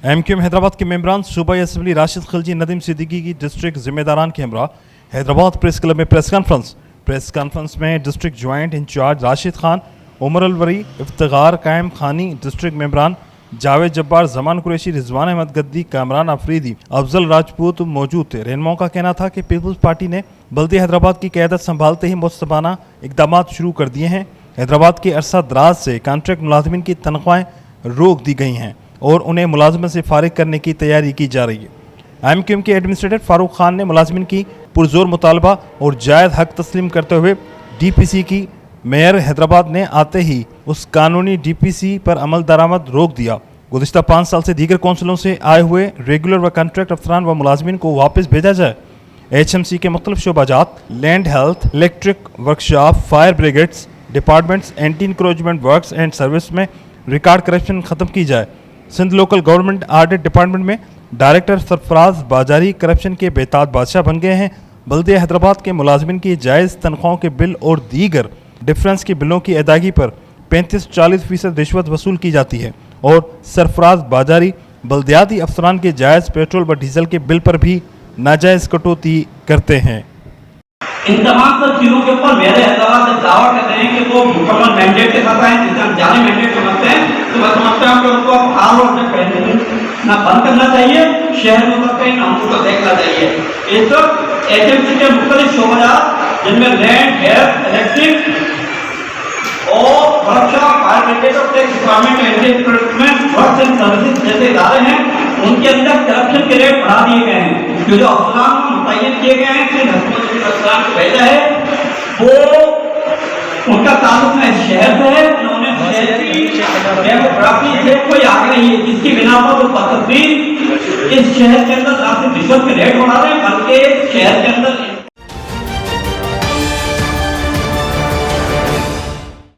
MQM Hyderabad के मेंबरान सूबाई असम्बली राशिद खिलजी नदीम सिद्दीकी की डिस्ट्रिक्ट जिम्मेदारान के हमरा हैदराबाद प्रेस क्लब में प्रेस कॉन्फ्रेंस में district joint incharge Rashid Khan, Umar Alvari, Iftikhar Qaim Khani, district मेंबरान जावेद जब्बार, जमान कुरैशी, रिजवान अहमद गद्दी, कामरान अफरीदी, अफजल राजपूत मौजूद थे। रहनुमाओं का कहना था कि पीपल्स पार्टी ने बल्दिया हैदराबाद की क़यादत संभालते ही मुस्तबाना इकदाम शुरू कर दिए हैं। हैदराबाद के अरसा दराज से कॉन्ट्रैक्ट मुलाजमिन की तनख्वाहें रोक दी गई हैं और उन्हें मुलाजमत से फारिग करने की तैयारी की जा रही है। MQM के एडमिनिस्ट्रेटर फारूक खान ने मुलाजमिन की पुरजोर मुतालबा और जायज़ हक तस्लीम करते हुए DPC की मेयर हैदराबाद ने आते ही उस कानूनी DPC पर अमल दरामद रोक दिया। गुज़िश्ता 5 साल से दीगर कौंसलों से आए हुए रेगुलर व कॉन्ट्रैक्ट अफसरान व मुलाजमिन को वापस भेजा जाए। HMC के मुख्तलिफ शोबाजात, land health, electric workshop, fire brigades departments, anti encroachment works and service में रिकॉर्ड करप्शन ख़त्म की जाए। Sindh local government audit department में डायरेक्टर सरफराज बाजारी करप्शन के बेताज बादशाह बन गए हैं। बल्दिया हैदराबाद के मुलाजमिन की जायज़ तनख्वाहों के बिल और दीगर डिफरेंस के बिलों की अदायगी पर 35-40% रिश्वत वसूल की जाती है और सरफराज बाजारी बल्दियाती अफसरान के जायज़ पेट्रोल व डीजल के बिल पर भी नाजायज़ कटौती करते हैं। इन तमाम सब चीज़ों के ऊपर मेरे हैदराबाद से दावा कर रहे हैं कि वो मुकम्मल मैंडेट के साथ आए। जिससे हम जाली मैंडेट समझते हैं तो मैं समझता हूँ कि उनको हाल और ना बंद करना चाहिए, शहर में उतर ना उनको देखना चाहिए। इस वक्त HMC के मुख्तलिफ शोबाजात जिनमें लैंड, हेल्थ, इलेक्ट्रिक और वर्कशॉप, फायर ब्रिगेड और tax department, anti encroachment works and services जैसे इदारे हैं, उनके अंदर करप्शन के रेट बढ़ा दिए गए हैं। जो अफसरान मुतय्यन किए गए हैं, जिन अफसरान को भेजा है, वो उनका ताल्लुक न इस शहर से है, न उन्हें शहर की डेमोग्राफी से कोई आगे नहीं है, जिसकी बिना पर वो बदतमीज इस शहर के अंदर ना सिर्फ रिश्वत के रेट बढ़ा रहे हैं बल्कि